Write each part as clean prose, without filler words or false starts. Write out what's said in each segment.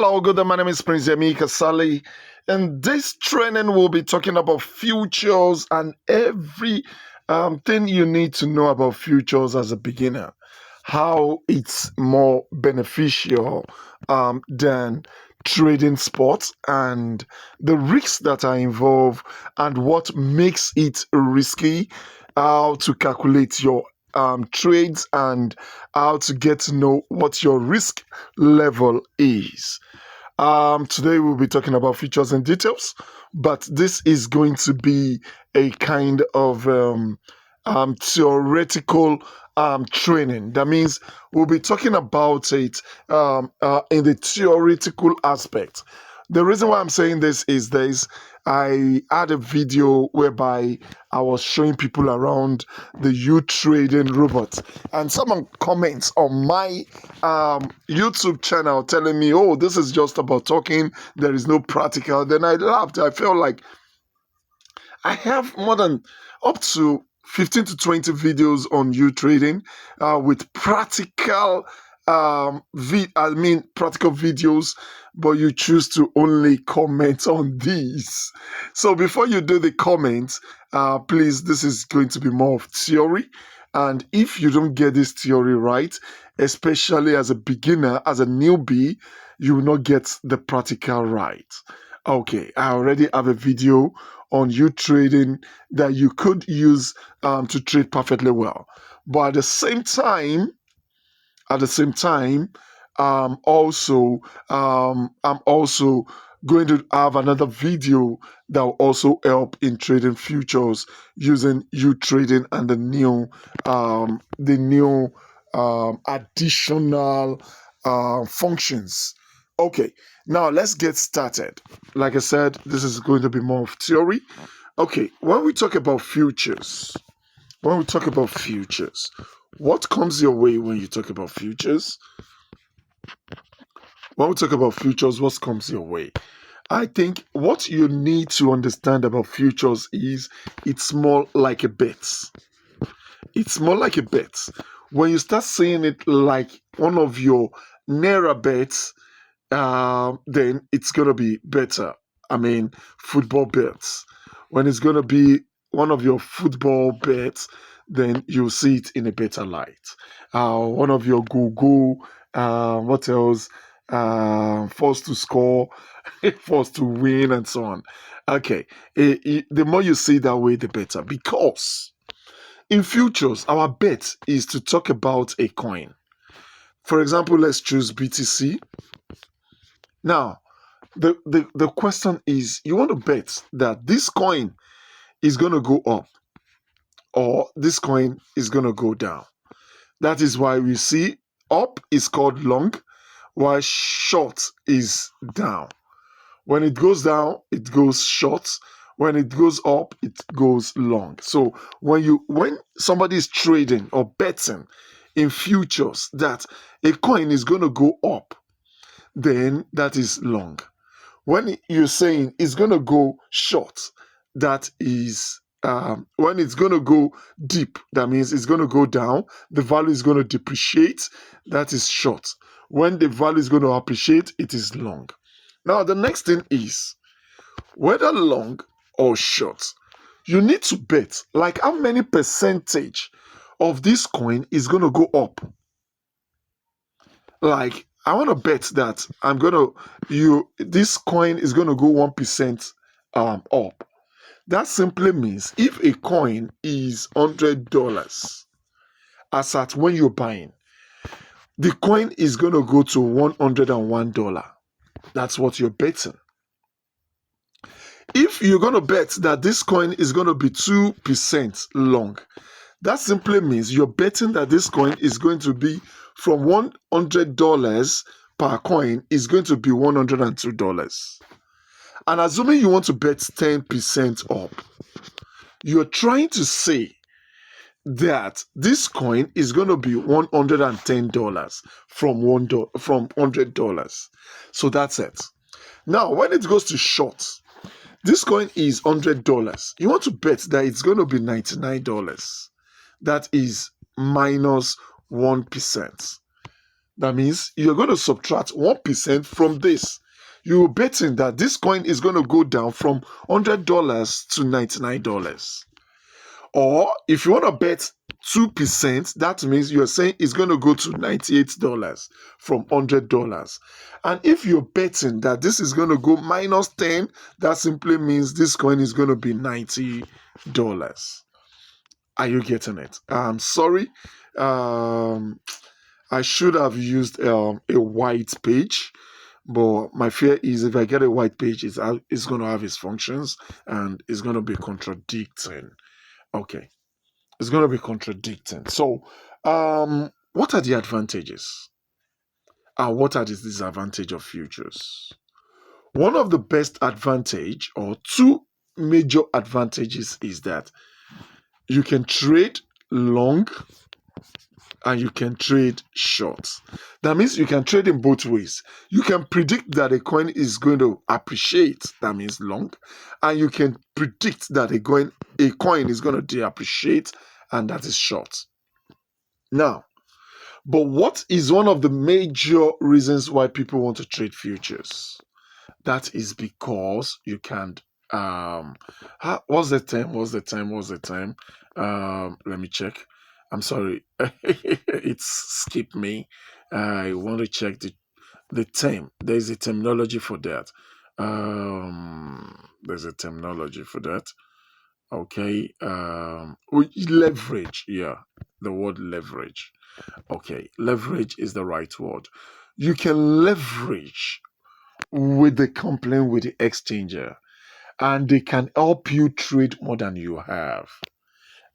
Hello, good day. My name is Prince Yemi Kasali. In this training, we'll be talking about futures and every thing you need to know about futures as a beginner. How it's more beneficial than trading sports and the risks that are involved and what makes it risky, how to calculate your trades and how to get to know what your risk level is. Today we'll be talking about features and details, but this is going to be a kind of theoretical training. That means we'll be talking about it in the theoretical aspect. The reason why I'm saying this is this. I had a video whereby I was showing people around the uTrading robot, and someone comments on my YouTube channel telling me, "Oh, this is just about talking. There is no practical." Then I laughed. I felt like I have more than up to 15 to 20 videos on uTrading with practical practical videos, but you choose to only comment on these. So before you do the comments, please, this is going to be more of theory. And if you don't get this theory right, especially as a beginner, as a newbie, you will not get the practical right. Okay, I already have a video on uTrading that you could use to trade perfectly well. But at the same time, I'm also going to have another video that will also help in trading futures using uTrading and the new additional functions. Okay, now let's get started. Like I said, this is going to be more of theory. Okay, when we talk about futures, what comes your way when you talk about futures? When we talk about futures, what comes your way? I think what you need to understand about futures is it's more like a bet. It's more like a bet. When you start seeing it like one of your Naira bets, then it's going to be better. I mean, football bets. When it's going to be one of your football bets, then you'll see it in a better light. One of your go-go, what else? Forced to score, forced to win, and so on. Okay, the more you see that way, the better. Because in futures, our bet is to talk about a coin. For example, let's choose BTC. Now, the question is, you want to bet that this coin is going to go up or this coin is going to go down. That is why we see up is called long, while short is down. When it goes down, it goes short. When it goes up, it goes long. So when somebody is trading or betting in futures that a coin is going to go up, then that is long. When you're saying it's going to go short, that is when it's going to go deep, that means it's going to go down, the value is going to depreciate, that is short. When the value is going to appreciate, it is long. Now, the next thing is whether long or short, you need to bet like how many percentage of this coin is going to go up. Like, I want to bet that this coin is going to go 1% up. That simply means if a coin is $100 as at when you're buying, the coin is going to go to $101. That's what you're betting. If you're going to bet that this coin is going to be 2% long, that simply means you're betting that this coin is going to be from $100 per coin is going to be $102. And assuming you want to bet 10% up, you're trying to say that this coin is going to be $110 from $100. So that's it. Now, when it goes to short, this coin is $100. You want to bet that it's going to be $99. That is minus 1%. That means you're going to subtract 1% from this. You're betting that this coin is going to go down from $100 to $99. Or if you want to bet 2%, that means you're saying it's going to go to $98 from $100. And if you're betting that this is going to go minus 10, that simply means this coin is going to be $90. Are you getting it? I'm sorry. I should have used a white page, but my fear is if I get a white page, it's going to have its functions and it's going to be contradicting. Okay, it's going to be contradicting. So, what are the advantages? And what are the disadvantages of futures? One of the best advantage or two major advantages is that you can trade long and you can trade short. That means you can trade in both ways. You can predict that a coin is going to appreciate, that means long, and you can predict that a coin is going to depreciate, and that is short. Now, but what is one of the major reasons why people want to trade futures? That is because you can what's the time? Let me check. I'm sorry. It's skipped me. I want to check the term. There's a terminology for that. There's a terminology for that. Okay. Leverage. Yeah. The word leverage. Okay. Leverage is the right word. You can leverage with the company, with the exchanger, and they can help you trade more than you have.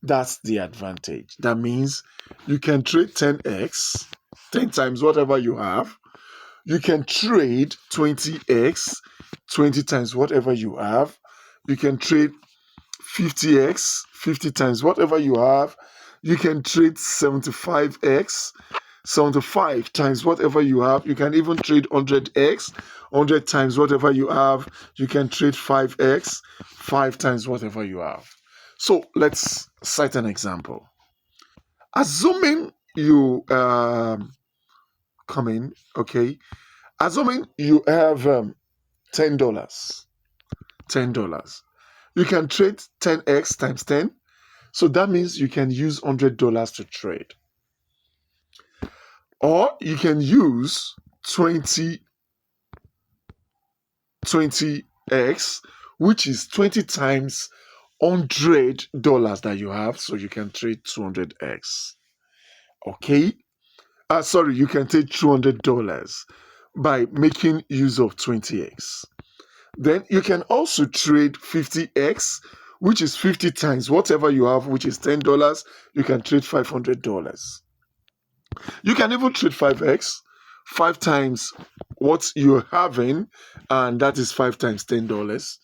That's the advantage. That means you can trade 10x, 10 times whatever you have. You can trade 20x, 20 times whatever you have. You can trade 50x, 50 times whatever you have. You can trade 75x, 75 times whatever you have. You can even trade 100x, 100 times whatever you have. You can trade 5x, 5 times whatever you have. So let's cite an example. Assuming you come in, okay. Assuming you have $10, $10. You can trade 10x times 10. So that means you can use $100 to trade. Or you can use 20x, which is 20 times $100 that you have. So you can trade 200x. Okay? Sorry, you can take $200 by making use of 20x. Then you can also trade 50x, which is 50 times whatever you have, which is $10. You can trade $500. You can even trade 5x, 5 times what you're having, and that is 5 times $10,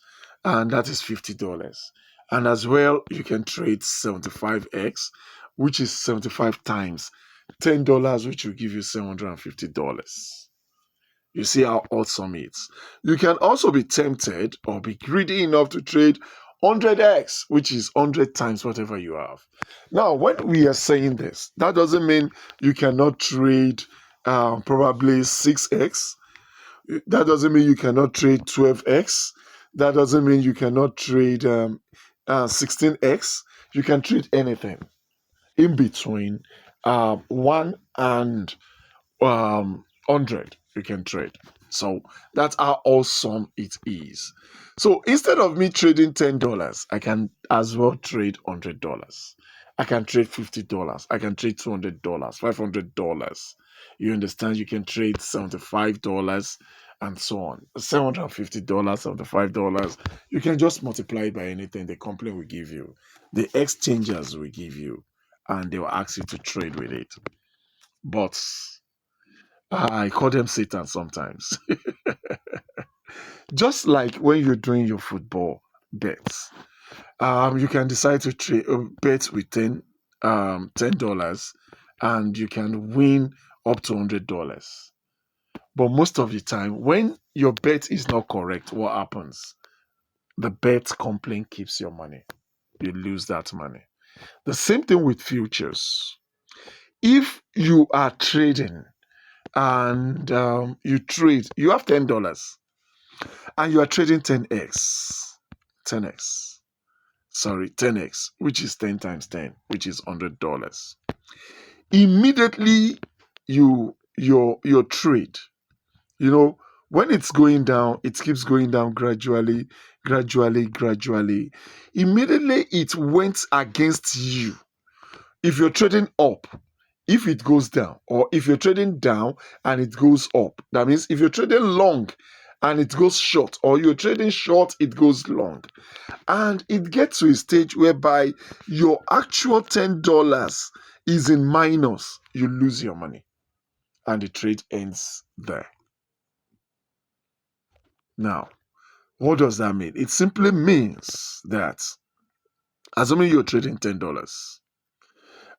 and that is $50. And as well, you can trade 75x, which is 75 times $10, which will give you $750. You see how awesome it is. You can also be tempted or be greedy enough to trade 100x, which is 100 times whatever you have. Now, when we are saying this, that doesn't mean you cannot trade probably 6x. That doesn't mean you cannot trade 12x. That doesn't mean you cannot trade 16x. You can trade anything in between 1 and 100 you can trade. So that's how awesome it is. So instead of me trading $10, I can as well trade $100. I can trade $50. I can trade $200, $500. You understand? You can trade $75 and so on. $750, $75. You can just multiply it by anything the company will give you, the exchangers will give you, and they will ask you to trade with it. But I call them Satan sometimes. Just like when you're doing your football bets, you can decide to bet with $10, and you can win up to $100. But most of the time, when your bet is not correct, what happens? The bet complaint keeps your money. You lose that money. The same thing with futures. If you are trading and you trade, you have $10 and you are trading 10x, sorry, 10x, which is 10 times 10, which is $100. Immediately your trade, when it's going down, it keeps going down gradually, gradually. Immediately it went against you. If you're trading up, if it goes down, or if you're trading down and it goes up, that means if you're trading long and it goes short, or you're trading short, it goes long, and it gets to a stage whereby your actual $10 is in minus, you lose your money and the trade ends there. Now, what does that mean? It simply means that, assuming you're trading $10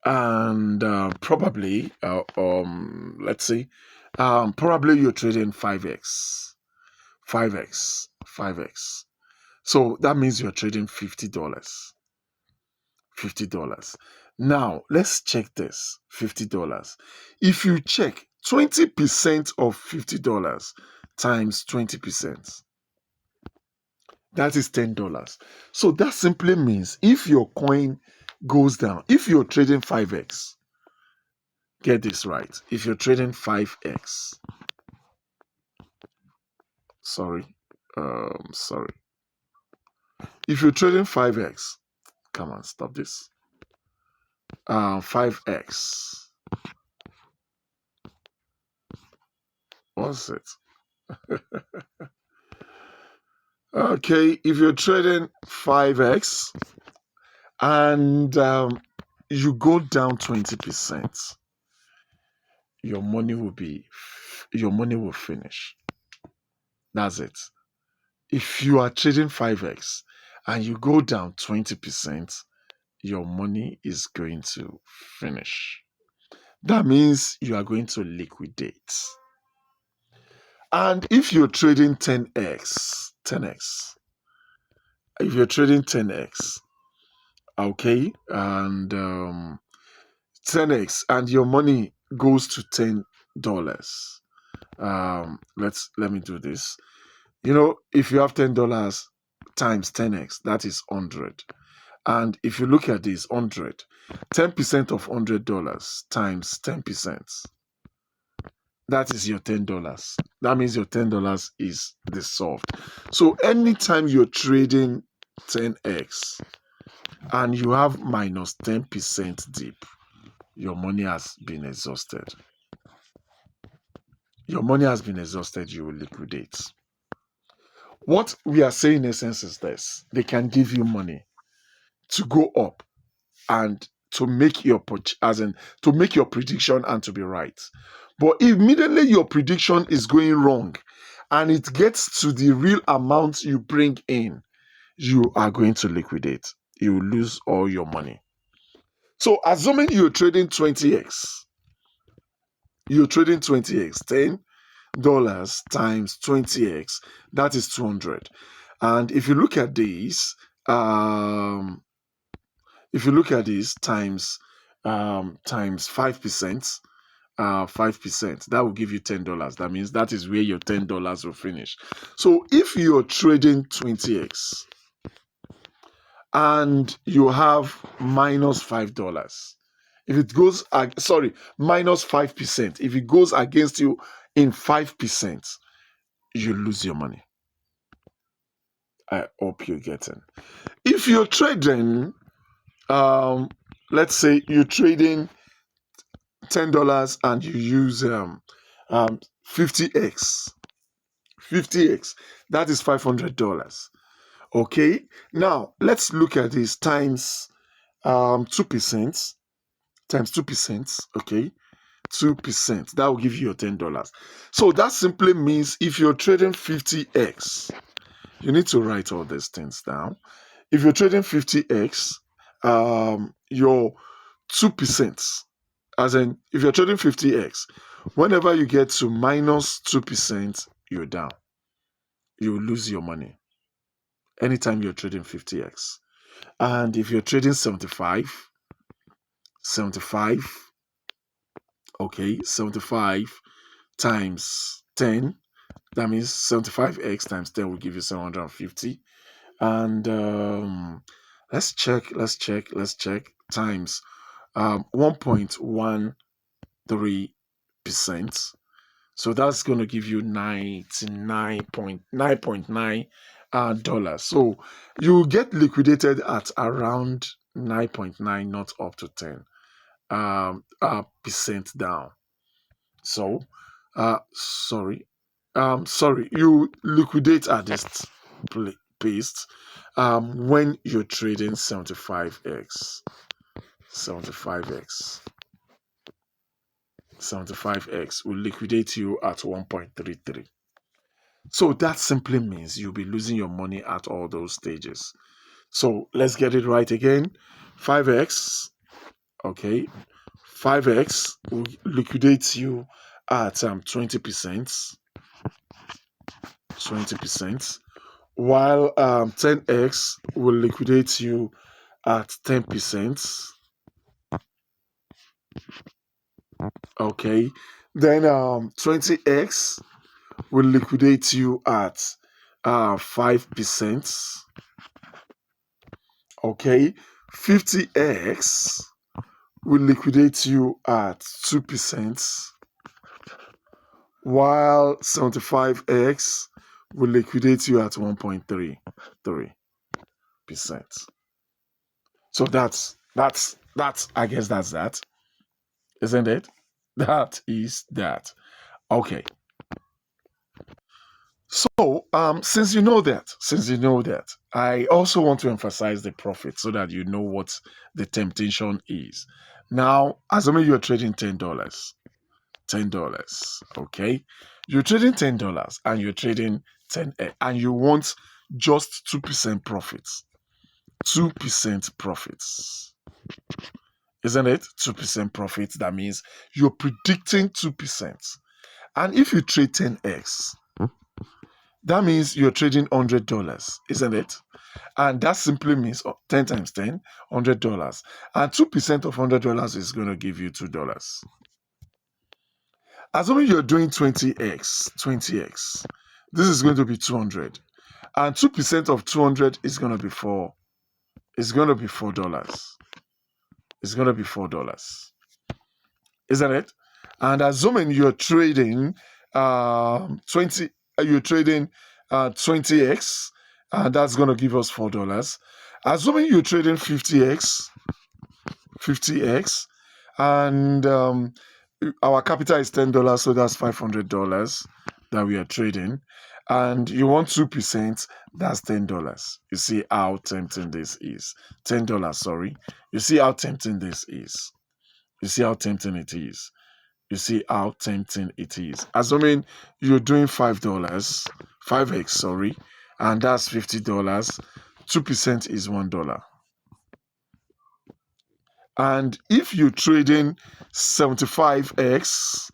and probably, let's see, probably you're trading 5x. So that means you're trading $50. $50. Now, let's check this $50. If you check 20% of $50 times 20%, that is $10. So that simply means if your coin goes down, if you're trading 5x, get this right. If you're trading 5x, sorry. If you're trading 5x, come on, stop this. 5x. What's it? Okay, if you're trading 5x and you go down 20%, your money will finish. That's it. If you are trading 5x and you go down 20%, your money is going to finish. That means you are going to liquidate. And if you're trading 10x, if you're trading 10x, okay, and 10x, and your money goes to $10. Let me do this. If you have $10 times 10x, that is 100. And if you look at this 100, 10% of $100 times 10%, that is your $10. That means your $10 is dissolved. So anytime you're trading 10x and you have minus 10% dip, your money has been exhausted. Your money has been exhausted, you will liquidate. What we are saying in essence is this: they can give you money to go up and to make your to make your prediction and to be right. But immediately your prediction is going wrong and it gets to the real amount you bring in, you are going to liquidate. You will lose all your money. So assuming you're trading 20x, $10 times 20x, that is 200. And if you look at these, times 5%, 5%, that will give you $10. That means that is where your $10 will finish. So if you're trading 20x and you have minus $5, if it goes, minus 5%, if it goes against you in 5%, you lose your money. I hope you're getting. If you're trading, let's say you're trading $10 and you use 50x, that is $500. Okay, now let's look at this times 2%, okay, 2%, that will give you your $10. So that simply means if you're trading 50x, you need to write all these things down. If you're trading 50x, your 2%, as in if you're trading 50x, whenever you get to minus 2%, you're down. You lose your money anytime you're trading 50x. And if you're trading 75, okay, 75, times 10. That means 75x times 10 will give you 750. And let's check times 1.13%. So that's going to give you 99.9 dollars. So you get liquidated at around 9.9, not up to 10 percent down. So sorry, you liquidate at this pace when you're trading 75x. 75x will liquidate you at 1.33. So that simply means you'll be losing your money at all those stages. So let's get it right again. 5x, okay, 5x will liquidate you at 20%, while 10x will liquidate you at 10%. Okay, then 20x will liquidate you at 5%. Okay, 50x will liquidate you at 2%, while 75x will liquidate you at 1.33%. So that's I guess that's that, isn't it? That is that. Okay. So since you know that, I also want to emphasize the profit so that you know what the temptation is. Now, assuming you're trading $10, okay? You're trading $10 and you're trading 10 and you want just 2% profits. 2% profits. Isn't it? 2% profits. That means you're predicting 2%. And if you trade 10x, that means you're trading $100, isn't it? And that simply means 10 times 10, $100. And 2% of $100 is going to give you $2. Assuming you're doing 20x, this is going to be 200. And 2% of 200 is going to be $4. It's going to be $4. It's going to be $4. Isn't it? And assuming you're trading 20, you're trading 20x, and that's going to give us $4. Assuming you're trading 50x, and our capital is $10, so that's $500 that we are trading, and you want 2%, that's $10. You see how tempting this is. $10, sorry. You see how tempting this is. You see how tempting it is. You see how tempting it is. Assuming you're doing $5, 5x, sorry, and that's $50, 2% is $1. And if you're trading 75x,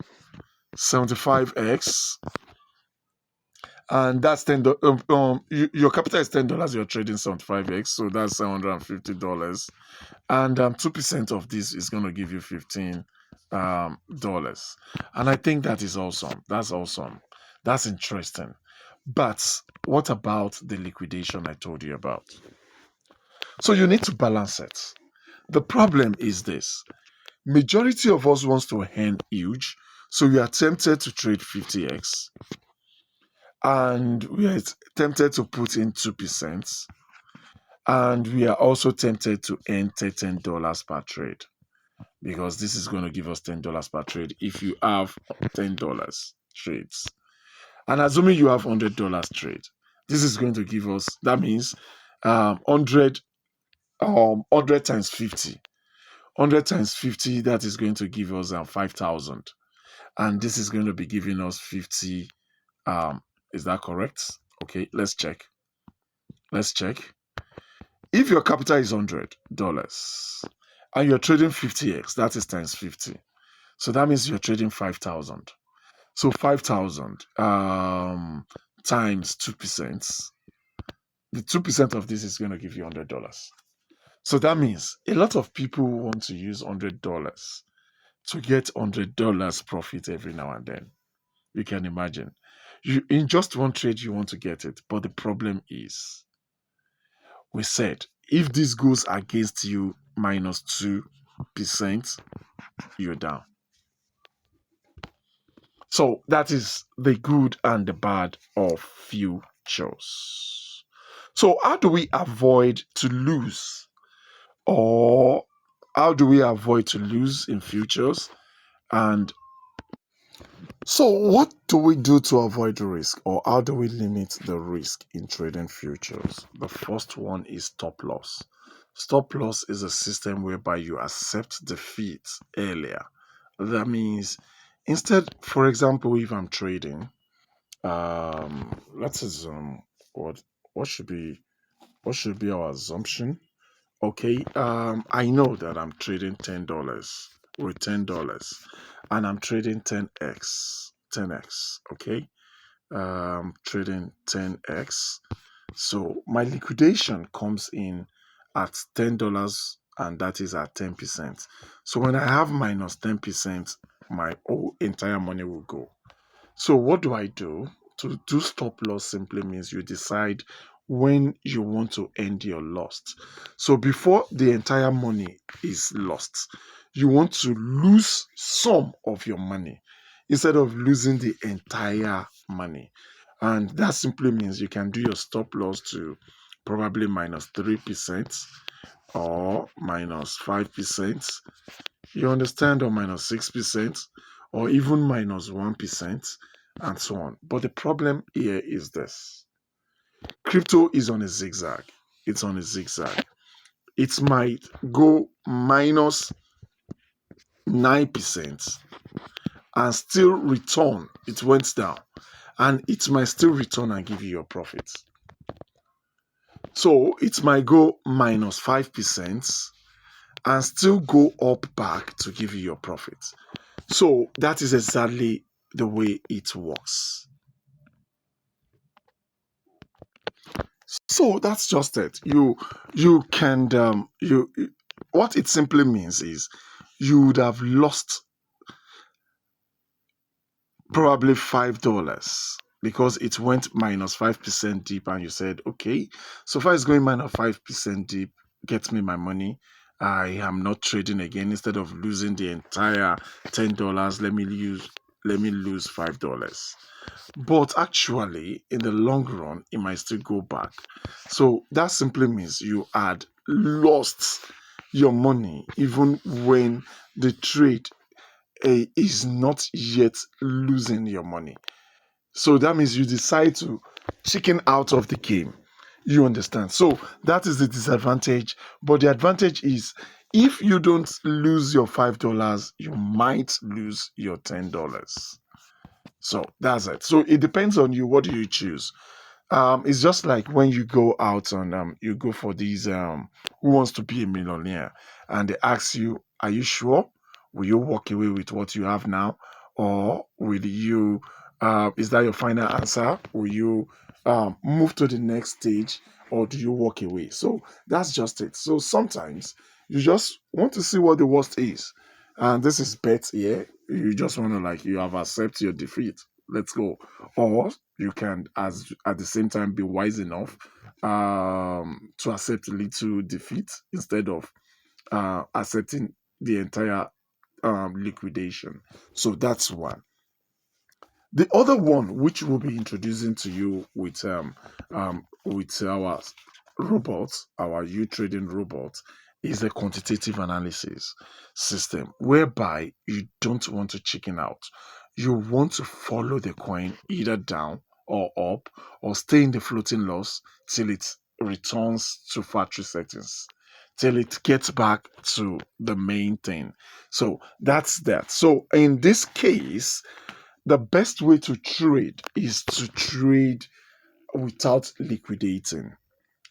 and that's your capital is $10, you're trading 75x, so that's $750. And 2% of this is going to give you $15. And I think that is awesome. That's awesome. That's interesting. But what about the liquidation I told you about? So you need to balance it. The problem is this. Majority of us wants to earn huge, so we are tempted to trade 50x, and we are tempted to put in 2%, and we are also tempted to earn $10 per trade, because this is going to give us $10 per trade if you have $10 trades. And assuming you have $100 trade, this is going to give us, that means 100 times 50. 100 times 50, that is going to give us 5,000. And this is going to be giving us 50. Is that correct? Okay, let's check. If your capital is $100 and you're trading 50x, that is times 50. So that means you're trading 5,000. So 5,000 times 2%. The 2% of this is going to give you $100. So that means a lot of people want to use $100 to get $100 profit every now and then. You can imagine. You in just one trade you want to get it, but the problem is we said if this goes against you -2%, you're down. So that is the good and the bad of futures. So how do we avoid to lose? Or how do we avoid to lose in futures? And so what do we do to avoid risk, or how do we limit the risk in trading futures? The first one is stop loss. Stop loss is a system whereby you accept defeat earlier. That means instead, for example, if I'm trading, let's assume what should be our assumption? Okay, I know that I'm trading $10 with $10, and I'm trading 10x. Okay, trading 10x. So my liquidation comes in at $10, and that is at 10%. So when I have -10%, my whole entire money will go. So what do I do? To do stop loss simply means you decide when you want to end your loss. So before the entire money is lost, you want to lose some of your money instead of losing the entire money. And that simply means you can do your stop loss to probably -3% or -5%. You understand, or -6%, or even -1%, and so on. But the problem here is this: crypto is on a zigzag. It's on a zigzag. It might go -9% and still return. It went down, and it might still return and give you your profits. So it might go -5% and still go up back to give you your profits. So that is exactly the way it works. So that's just it. You can what it simply means is you would have lost probably $5 because it went -5% deep, and you said, okay, so far it's going -5% deep, get me my money. I am not trading again. Instead of losing the entire $10, let me lose $5. But actually, in the long run, it might still go back. So that simply means you had lost your money even when the trade is not yet losing your money. So that means you decide to chicken out of the game. You understand? So that is the disadvantage. But the advantage is if you don't lose your $5, you might lose your $10. So that's it. So it depends on you. What do you choose? It's just like when you go out and you go for these who wants to be a millionaire, and they ask you, are you sure? Will you walk away with what you have now, or will you? Is that your final answer? Will you move to the next stage, or do you walk away? So that's just it. So sometimes you just want to see what the worst is, and this is bet here. You just want to, like, you have accept your defeat. Let's go. Or you can, as at the same time, be wise enough to accept little defeat instead of accepting the entire liquidation. So that's one. The other one, which we'll be introducing to you with our robots, our uTrading robot, is a quantitative analysis system whereby you don't want to chicken out. You want to follow the coin either down or up, or stay in the floating loss till it returns to factory settings, till it gets back to the main thing. So that's that. So in this case, the best way to trade is to trade without liquidating.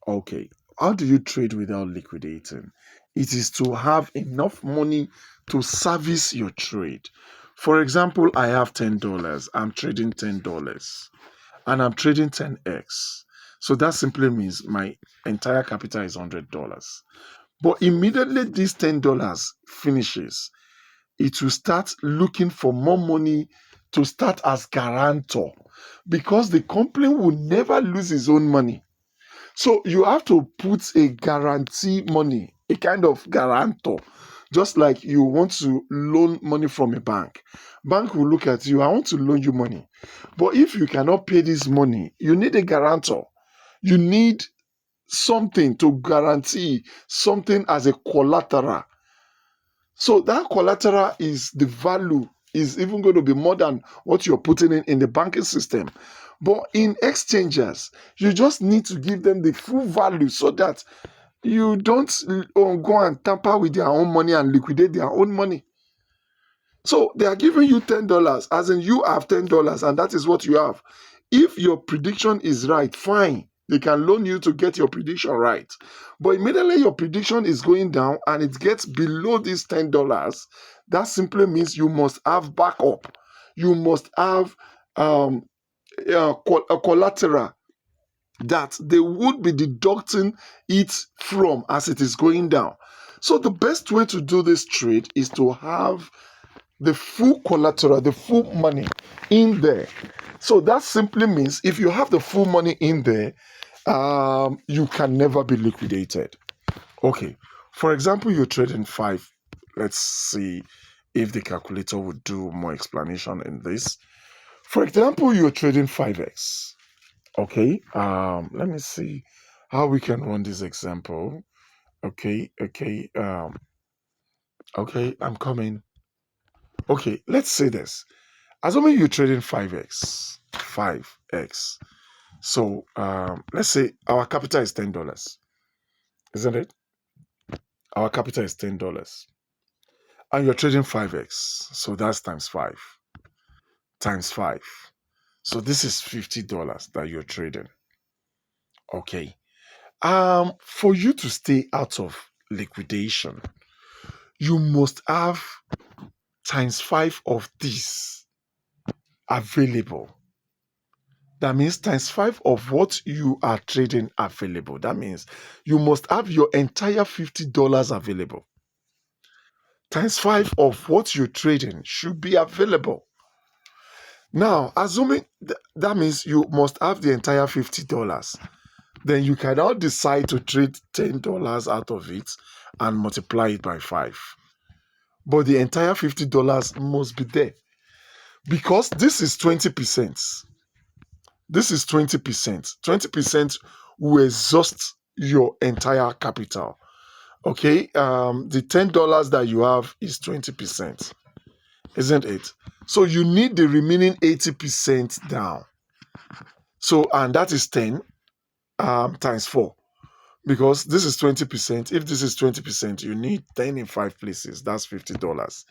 Okay, how do you trade without liquidating? It is to have enough money to service your trade. For example, I have $10. I'm trading $10 and I'm trading 10x. So that simply means my entire capital is $100. But immediately this $10 finishes, it will start looking for more money to start as guarantor because the company will never lose its own money. So you have to put a guarantee money, a kind of guarantor, just like you want to loan money from a bank. Bank will look at you, I want to loan you money. But if you cannot pay this money, you need a guarantor. You need something to guarantee something as a collateral. So that collateral is the value is even going to be more than what you're putting in the banking system. But in exchanges, you just need to give them the full value so that you don't go and tamper with their own money and liquidate their own money. So they are giving you $10, as in you have $10, and that is what you have. If your prediction is right, fine. They can loan you to get your prediction right. But immediately your prediction is going down and it gets below this $10, that simply means you must have backup. You must have a collateral that they would be deducting it from as it is going down. So the best way to do this trade is to have the full collateral, the full money in there. So that simply means if you have the full money in there, you can never be liquidated. Okay. For example, you're trading 5. Let's see if the calculator would do more explanation in this. For example, you're trading 5x. Okay. Let me see how we can run this example. Okay. Okay, I'm coming. Okay, let's say this. Assuming you're trading 5x. So let's say our capital is $10, isn't it? Our capital is $10. And you're trading 5x. So that's times 5. Times 5. So this is $50 that you're trading. Okay. For you to stay out of liquidation, you must have times 5 of this available. That means times 5 of what you are trading available. That means you must have your entire $50 available. Times 5 of what you're trading should be available. Now, assuming that means you must have the entire $50. Then you cannot decide to trade $10 out of it and multiply it by 5. But the entire $50 must be there because this is 20%. This is 20%. 20% will exhaust your entire capital. Okay, the $10 that you have is 20%, isn't it? So you need the remaining 80% down. So, and that is 10 times 4. Because this is 20%. If this is 20%, you need 10 in 5 places. That's $50.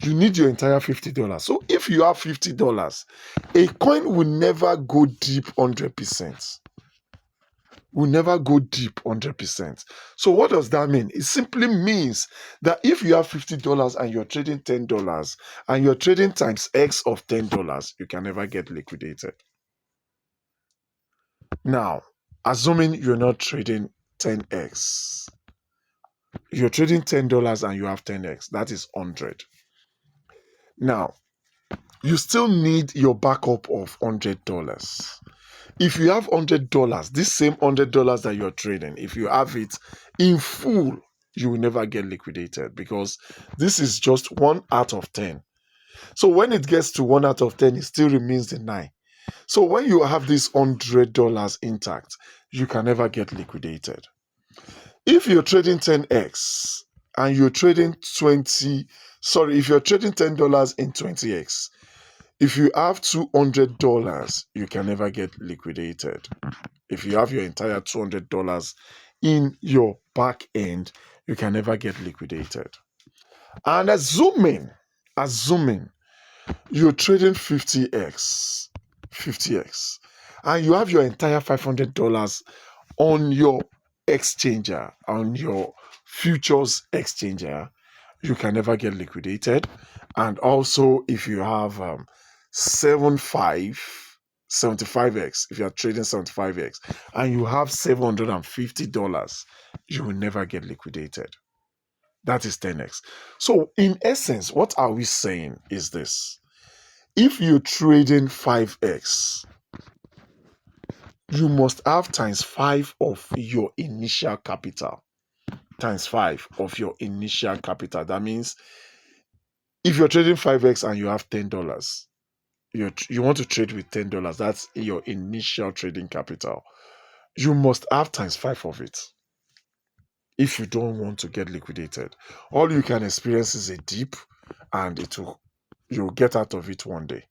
You need your entire $50. So if you have $50, a coin will never go deep 100%. Will never go deep 100%. So what does that mean? It simply means that if you have $50 and you're trading $10 and you're trading times X of $10, you can never get liquidated. Now, assuming you're not trading 10x, you're trading $10 and you have 10x, that is 100. Now, you still need your backup of $100. If you have $100, this same $100 that you're trading, if you have it in full, you will never get liquidated because this is just 1 out of 10. So when it gets to 1 out of 10, it still remains the 9. So when you have this $100 intact, you can never get liquidated. If you're trading 10x and you're trading if you're trading $10 in 20x, if you have $200, you can never get liquidated. If you have your entire $200 in your back end, you can never get liquidated. And assuming you're trading 50x, and you have your entire $500 on your exchanger, on your futures exchanger, you can never get liquidated. And also, if you have 75x, if you are trading 75x and you have $750, you will never get liquidated. That is 10x. So in essence, what are we saying is this? If you're trading 5x, you must have times 5 of your initial capital. Times 5 of your initial capital. That means if you're trading 5x and you have $10, you want to trade with $10, that's your initial trading capital. You must have times 5 of it if you don't want to get liquidated. All you can experience is a dip, and you'll get out of it one day.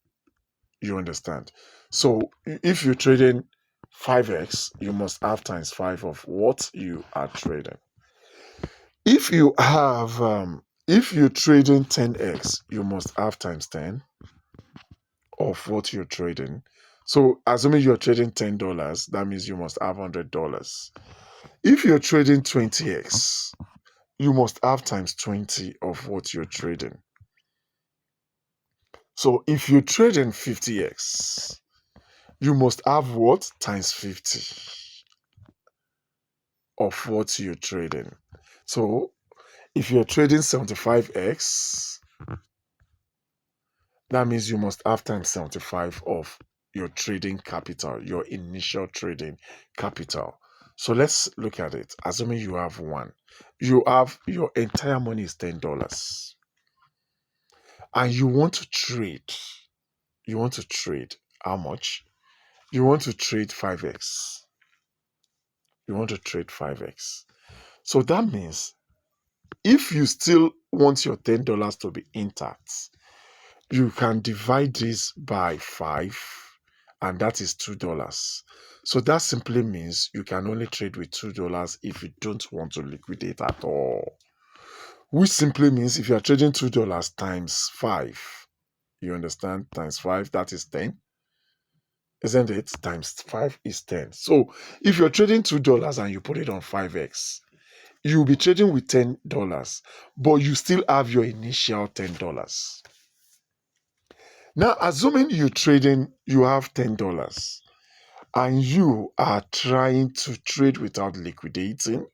You understand? So if you're trading 5x, you must have times 5 of what you are trading. If you're trading 10x, you must have times 10 of what you're trading. So assuming you're trading $10, that means you must have $100. If you're trading 20x, you must have times 20 of what you're trading. So if you're trading 50x, you must have what? Times 50 of what you're trading. So if you're trading 75x, that means you must have times 75 of your trading capital, your initial trading capital. So let's look at it. Assuming you have one, your entire money is $10, and you want to trade. You want to trade how much? You want to trade 5x. You want to trade 5x. So that means if you still want your $10 to be intact, you can divide this by 5, and that is $2. So that simply means you can only trade with $2 if you don't want to liquidate at all. Which simply means if you are trading $2 times 5, you understand? Times 5, that is 10. Isn't it? Times 5 is 10. So if you're trading $2 and you put it on 5x, you'll be trading with $10, but you still have your initial $10. Now, assuming you have $10 and you are trying to trade without liquidating,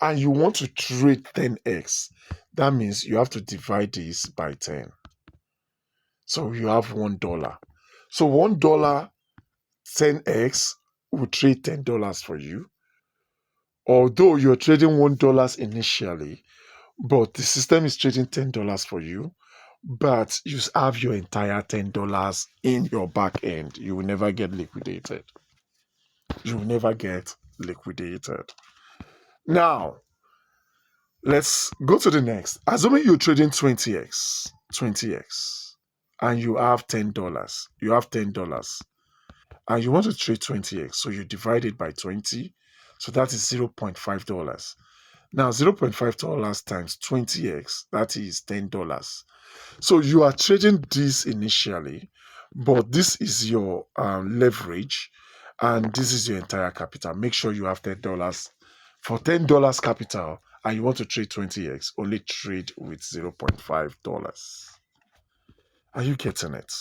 and you want to trade 10x, that means you have to divide this by 10. So you have $1. So $1, 10x will trade $10 for you. Although you're trading $1 initially, but the system is trading $10 for you, but you have your entire $10 in your back end. You will never get liquidated. You will never get liquidated. Now, let's go to the next. Assuming you're trading 20x, and you have $10. You have $10, and you want to trade 20x, so you divide it by 20, so that is $0.5. Now, $0.5 times 20x, that is $10. So you are trading this initially, but this is your leverage, and this is your entire capital. Make sure you have $10. For $10 capital, and you want to trade 20x, only trade with $0.5. Are you getting it?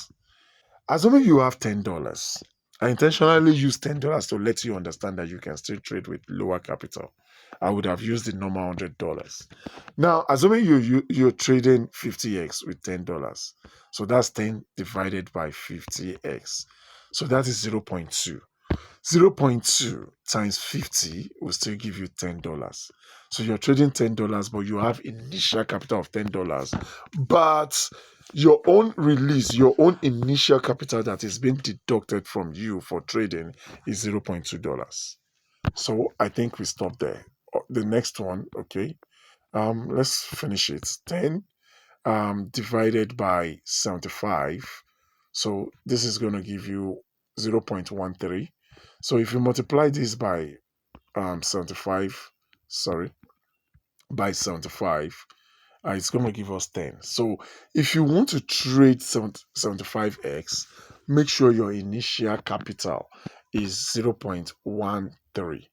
Assuming you have $10, I intentionally use $10 to let you understand that you can still trade with lower capital. I would have used the normal $100. Now, assuming you're trading 50x with $10, so that's 10 divided by 50x. So that is 0.2. 0.2 times 50 will still give you $10. So you're trading $10, but you have initial capital of $10. But your own release, your own initial capital that is being deducted from you for trading is $0.2. So I think we stop there. The next one, okay. Let's finish it. 10 divided by 75. So this is going to give you 0.13. So if you multiply this by 75, sorry, by 75, it's going to give us 10. So if you want to trade 75x, make sure your initial capital is 0.13.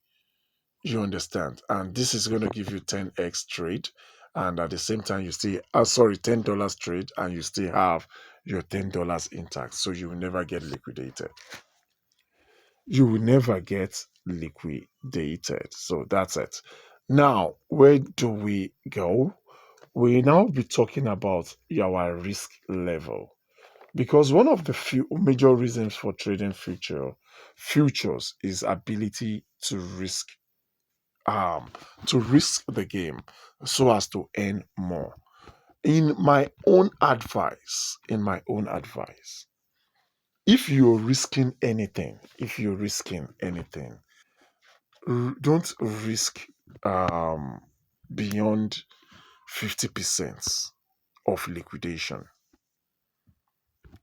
You understand? And this is going to give you 10x trade. And at the same time, you still, $10 trade, and you still have your $10 intact. So you will never get liquidated. You will never get liquidated. So that's it. Now, where do we go? We now be talking about our risk level. Because one of the few major reasons for trading futures is ability to risk the game so as to earn more. In my own advice, if you're risking anything, don't risk um beyond 50% of liquidation.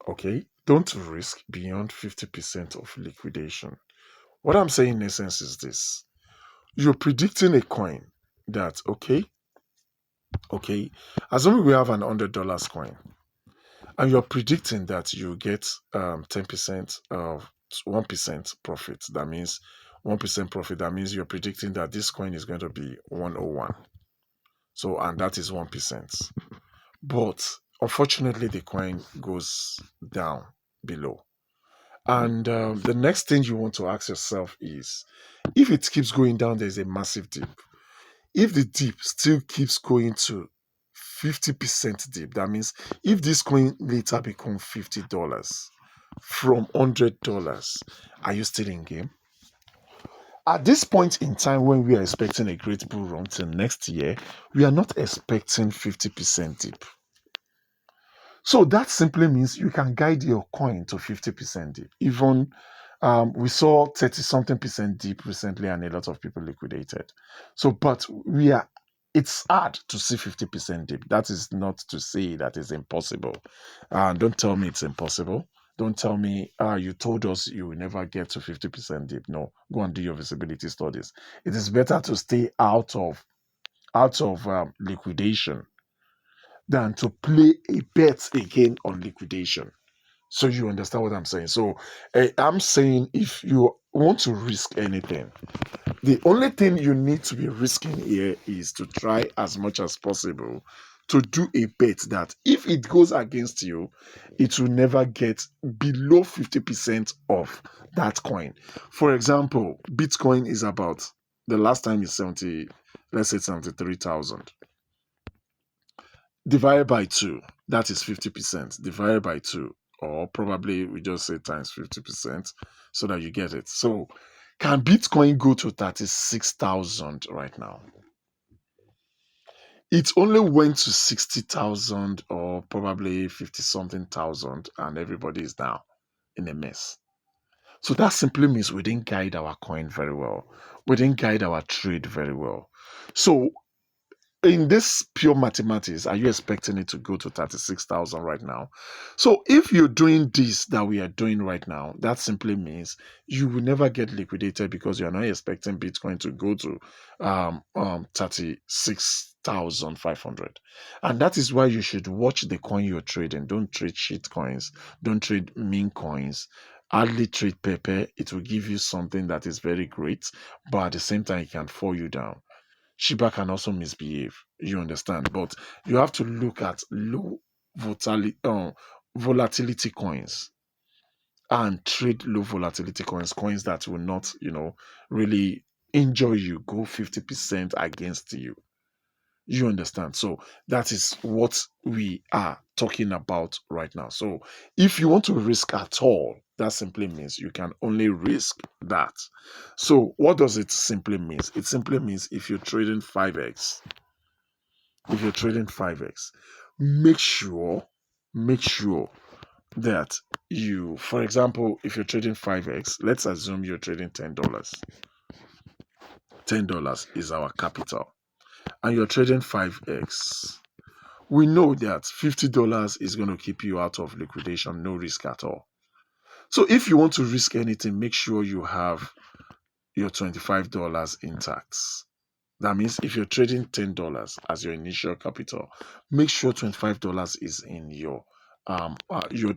Okay, don't risk beyond 50% of liquidation. What I'm saying in essence is this: you're predicting a coin that, okay, assuming we have an $100 coin, and you're predicting that you get 10% of 1% profit. That means 1% profit. That means you're predicting that this coin is going to be 101. So, and that is 1%. But unfortunately, the coin goes down below. And the next thing you want to ask yourself is, if it keeps going down, there's a massive dip. If the dip still keeps going to 50% dip, that means if this coin later becomes $50 from $100, are you still in game? At this point in time, when we are expecting a great bull run till next year, we are not expecting 50% dip. So that simply means you can guide your coin to 50% dip. Even we saw 30 something percent dip recently, and a lot of people liquidated. So, but it's hard to see 50% dip. That is not to say that it's impossible. Don't tell me it's impossible. Don't tell me, you told us you will never get to 50% dip. No, go and do your visibility studies. It is better to stay out of liquidation than to play a bet again on liquidation. So you understand what I'm saying? So I'm saying, if you want to risk anything, the only thing you need to be risking here is to try as much as possible to do a bet that if it goes against you, it will never get below 50% of that coin. For example, Bitcoin is about, the last time is 70, let's say 73,000. Divided by 2, that is 50%. Divided by 2, or probably we just say times 50% so that you get it. So, can Bitcoin go to 36,000 right now? It only went to 60,000 or probably 50 something thousand, and everybody is now in a mess. So that simply means we didn't guide our coin very well. We didn't guide our trade very well. So in this pure mathematics, are you expecting it to go to 36,000 right now? So if you're doing this that we are doing right now, that simply means you will never get liquidated, because you're not expecting Bitcoin to go to 36,500. And that is why you should watch the coin you're trading. Don't trade shit coins. Don't trade meme coins. Hardly trade Pepe. It will give you something that is very great, but at the same time, it can fall you down. Shiba can also misbehave. You understand? But you have to look at low volatility coins and trade low volatility coins that will not, really injure you, go 50% against you. You understand? So that is what we are talking about right now. So if you want to risk at all, that simply means you can only risk that. So what does it simply mean? It simply means if you're trading 5x, make sure that you, for example, if you're trading 5x, let's assume you're trading $10. $10 is our capital, and you're trading 5x. We know that $50 is going to keep you out of liquidation, no risk at all. So if you want to risk anything, make sure you have your $25 intact. That means if you're trading $10 as your initial capital, make sure $25 is in your you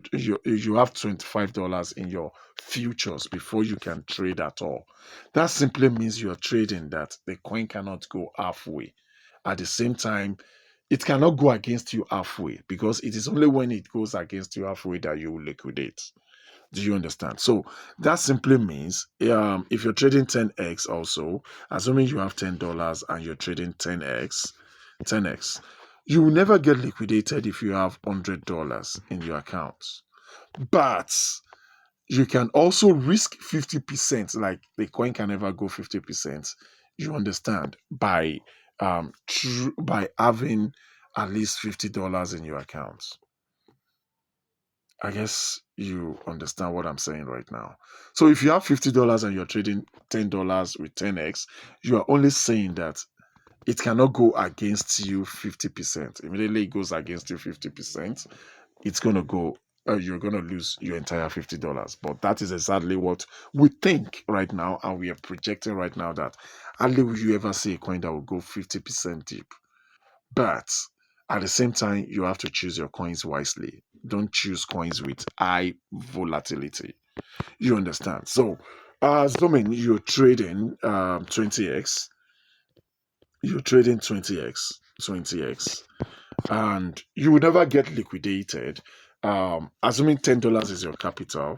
have $25 in your futures before you can trade at all. That simply means you're trading that the coin cannot go halfway. At the same time, it cannot go against you halfway, because it is only when it goes against you halfway that you will liquidate. Do you understand? So that simply means, if you're trading 10x also, assuming you have $10 and you're trading 10x, you will never get liquidated if you have $100 in your account. But you can also risk 50%, like the coin can never go 50%. You understand? By having at least $50 in your account. I guess you understand what I'm saying right now. So if you have $50 and you're trading $10 with 10x, you are only saying that it cannot go against you 50%. Immediately it goes against you 50%, it's going to go, you're going to lose your entire $50. But that is exactly what we think right now. And we are projecting right now that hardly will you ever see a coin that will go 50% deep. But at the same time, you have to choose your coins wisely. Don't choose coins with high volatility. You understand? So, assuming you're trading 20x, you're trading 20x, and you will never get liquidated. Assuming $10 is your capital,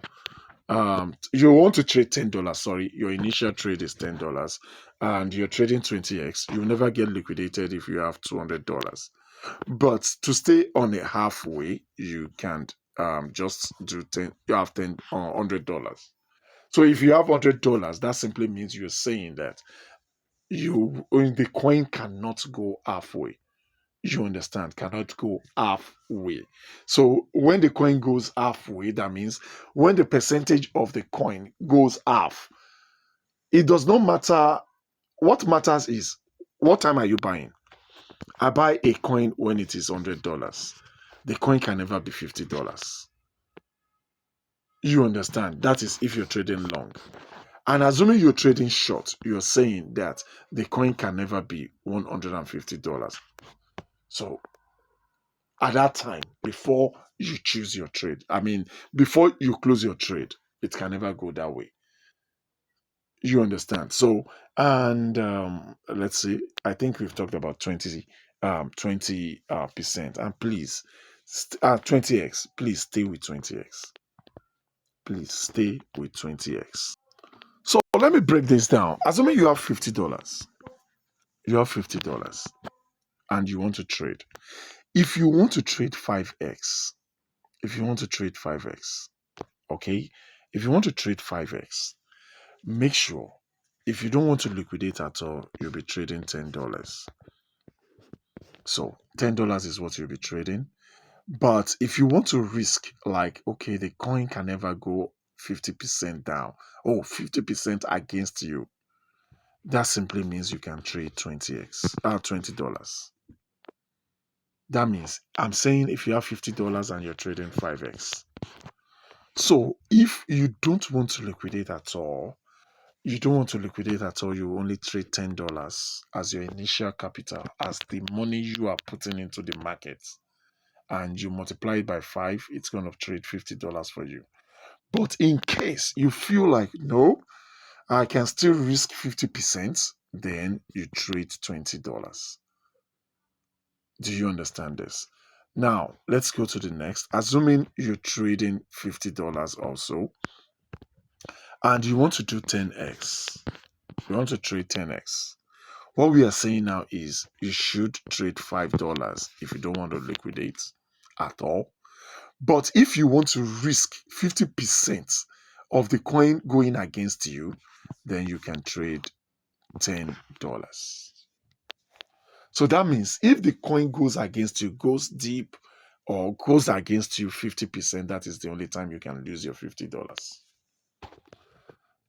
you want to trade $10. Sorry, your initial trade is $10, and you're trading 20x. You'll never get liquidated if you have $200. But to stay on a halfway, you can't just do 10. You have $100. So if you have $100, that simply means you're saying that the coin cannot go halfway. You understand? Cannot go halfway. So when the coin goes halfway, that means when the percentage of the coin goes half, it does not matter. What matters is what time are you buying? I buy a coin when it is $100. The coin can never be $50. You understand? That is if you're trading long. And assuming you're trading short, you're saying that the coin can never be $150. So at that time, before you choose your trade, before you close your trade, it can never go that way. You understand? So, and let's see, I think we've talked about 20% and please 20x, please stay with 20x. Please stay with 20x. So let me break this down. Assuming you have $50, and you want to trade. If you want to trade 5x, okay, if you want to trade 5x, make sure if you don't want to liquidate at all, you'll be trading $10. So $10 is what you'll be trading. But if you want to risk, like, okay, the coin can never go 50% down, 50% against you, that simply means you can trade $20. That means I'm saying if you have $50 and you're trading 5x. So if you don't want to liquidate at all, you only trade $10 as your initial capital, as the money you are putting into the market, and you multiply it by 5, it's going to trade $50 for you. But in case you feel like, no, I can still risk 50%, then you trade $20. Do you understand this? Now, let's go to the next. Assuming you're trading $50 also, and you want to do 10x. You want to trade 10x. What we are saying now is you should trade $5 if you don't want to liquidate at all. But if you want to risk 50% of the coin going against you, then you can trade $10. So that means if the coin goes against you, goes deep, or goes against you 50%, that is the only time you can lose your $50.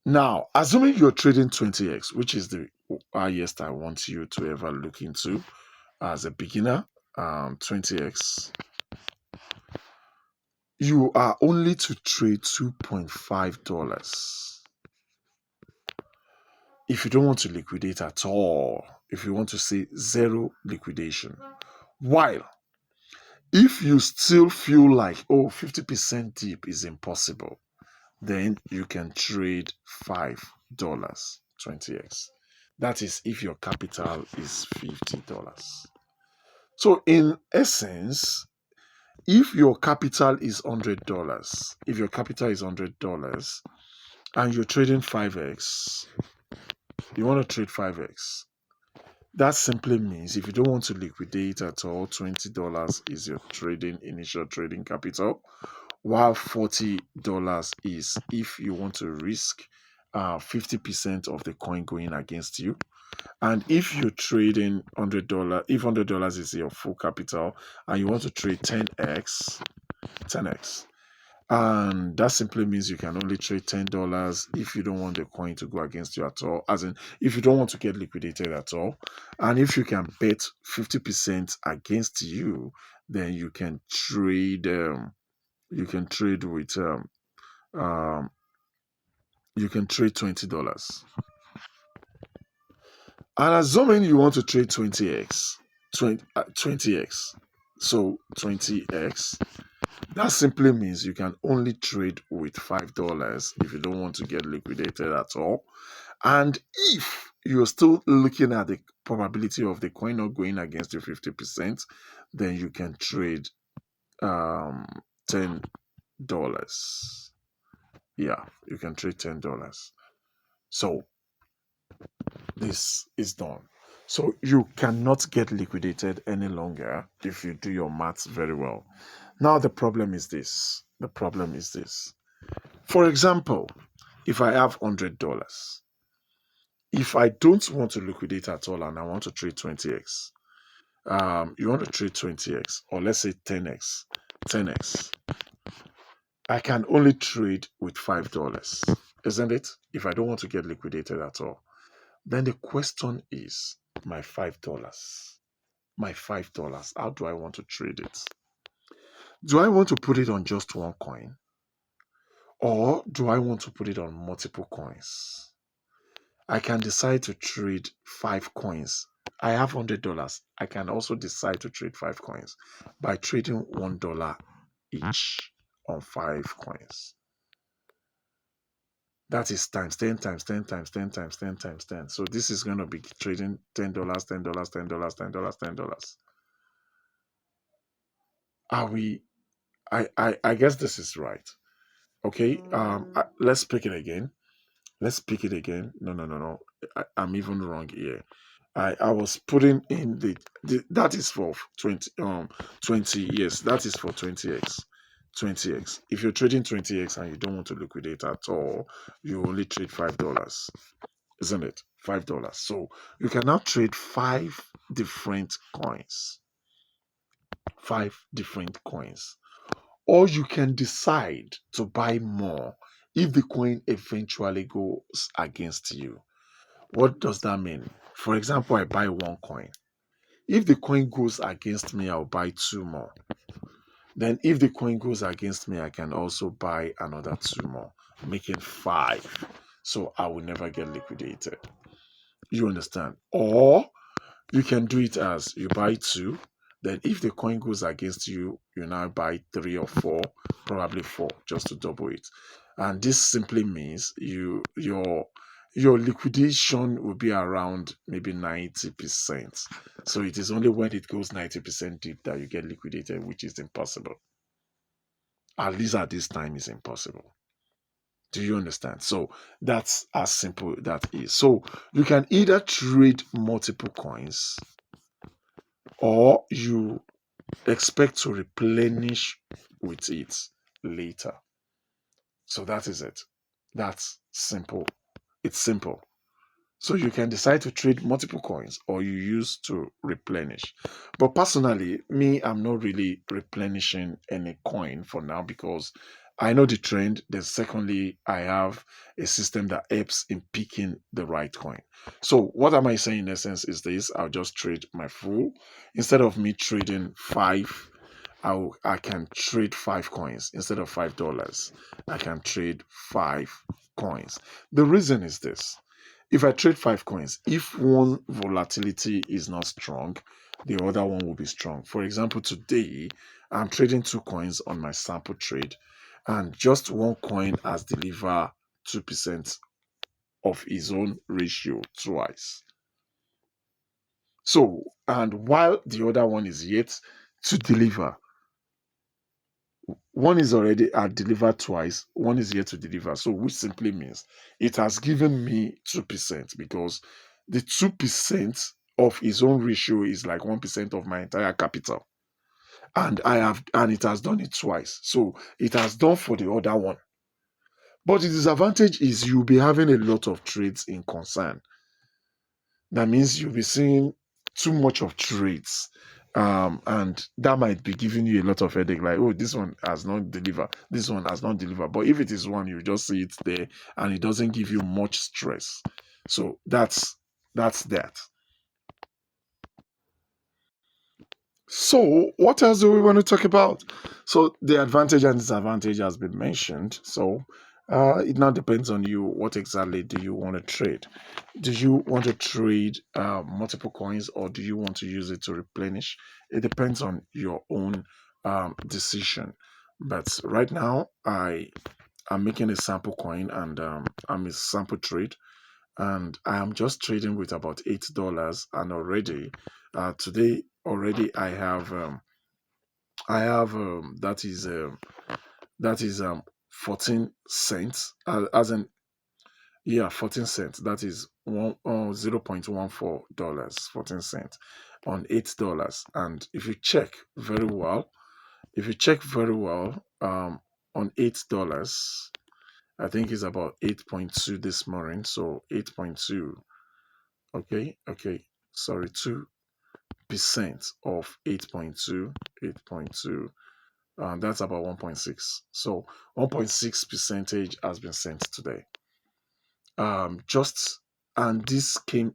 Now, assuming you're trading 20x, which is the highest I want you to ever look into as a beginner, 20x, you are only to trade $2.5. If you don't want to liquidate at all, if you want to say zero liquidation, while if you still feel like, 50% deep is impossible, then you can trade $5, 20x. That is if your capital is $50. So in essence, if your capital is $100, and you're trading 5x, you want to trade 5x. That simply means if you don't want to liquidate at all, $20 is your initial trading capital. while $40 is if you want to risk 50% of the coin going against you. And if you're trading $100, if $100 is your full capital and you want to trade 10x, and that simply means you can only trade $10 if you don't want the coin to go against you at all, as in if you don't want to get liquidated at all. And if you can bet 50% against you, then you can trade with um you can trade $20. And assuming you want to trade 20x, so 20x, that simply means you can only trade with $5 if you don't want to get liquidated at all. And if you're still looking at the probability of the coin not going against you 50%, then you can trade $10. Yeah, you can trade $10. So this is done. So you cannot get liquidated any longer if you do your maths very well. Now the problem is this. The problem is this. For example, if I have $100, if I don't want to liquidate at all and I want to trade 20x, you want to trade 20x or let's say 10x, I can only trade with $5, isn't it? If I don't want to get liquidated at all. Then the question is, my $5, how do I want to trade it? Do I want to put it on just one coin? Or do I want to put it on multiple coins? I can decide to trade 5 coins. I have $100. I can also decide to trade 5 coins by trading $1 each on 5 coins. That is times 10 times 10 times 10 times 10 times 10. So this is going to be trading $10, $10, $10, $10, $10. Are we? I guess this is right. Okay. Let's pick it again. Let's pick it again. No. I'm even wrong here. I was putting in the that is for 20. Yes, that is for 20x. 20x. If you're trading 20x and you don't want to liquidate at all, you only trade $5, isn't it? $5. So you can now trade 5 different coins. 5 different coins. Or you can decide to buy more if the coin eventually goes against you. What does that mean? For example, I buy 1 coin. If the coin goes against me, I'll buy 2 more. Then if the coin goes against me, I can also buy another 2 more, making 5. So I will never get liquidated. You understand? Or you can do it as you buy 2. Then if the coin goes against you, you now buy 3 or 4, probably 4, just to double it. And this simply means your liquidation will be around maybe 90%. So it is only when it goes 90% deep that you get liquidated, which is impossible. At least at this time, is impossible. Do you understand? So that's as simple that is. So you can either trade multiple coins or you expect to replenish with it later. So that is it. That's simple. It's simple. So you can decide to trade multiple coins or you use to replenish. But personally, me, I'm not really replenishing any coin for now because I know the trend. Then secondly, I have a system that helps in picking the right coin. So what am I saying in essence is this: I'll just trade my full. Instead of me trading 5, I can trade 5 coins. Instead of $5, I can trade 5 coins. The reason is this: if I trade 5 coins, if one volatility is not strong, the other one will be strong. For example, today I'm trading 2 coins on my sample trade, and just one coin has delivered 2% of its own ratio twice. So, and while the other one is yet to deliver, one is already delivered twice, one is yet to deliver. So, which simply means it has given me 2% because the 2% of his own ratio is like 1% of my entire capital. and it has done it twice. So it has done for the other one. But the disadvantage is you'll be having a lot of trades in concern. That means you'll be seeing too much of trades. And that might be giving you a lot of headache, like, oh, this one has not delivered, this one has not delivered. But if it is one, you just see it there and it doesn't give you much stress. So that's that. So, what else do we want to talk about? So, the advantage and disadvantage has been mentioned. So, it now depends on you. What exactly do you want to trade? Do you want to trade multiple coins, or do you want to use it to replenish? It depends on your own decision. But right now, I am making a sample coin, and I'm a sample trade, and I am just trading with about $8, and already today already I have that is 14 cents, as in, yeah, 14 cents. That is $0.14, 14 cents on $8. And if you check very well, on $8, I think it's about 8.2 this morning. So 8.2. Okay. Sorry, 2% of 8.2, 8.2. That's about 1.6. So 1.6 percentage has been sent today. Just and this came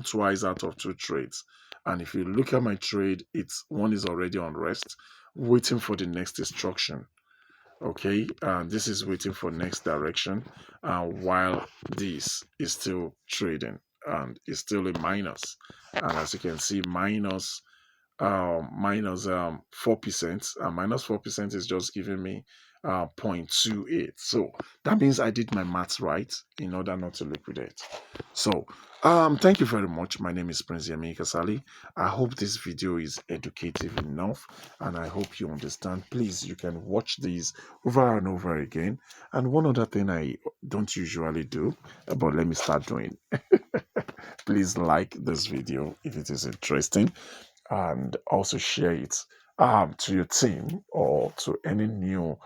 twice out of two trades. And if you look at my trade, it's one is already on rest, waiting for the next instruction. Okay, this is waiting for next direction, while this is still trading and is still a minus. And as you can see, minus 4%, and minus 4% is just giving me 0.28. So that means I did my maths right in order not to liquidate. So thank you very much. My name is Prince Yemi Kasali. I hope this video is educative enough, and I hope you understand. Please, you can watch these over and over again. And one other thing I don't usually do, but let me start doing. Please like this video if it is interesting, and also share it to your team or to any new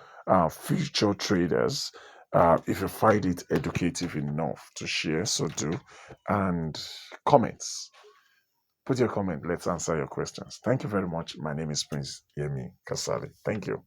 future traders. If you find it educative enough to share, so do. And comments. Put your comment. Let's answer your questions. Thank you very much. My name is Prince Yemi Kasali. Thank you.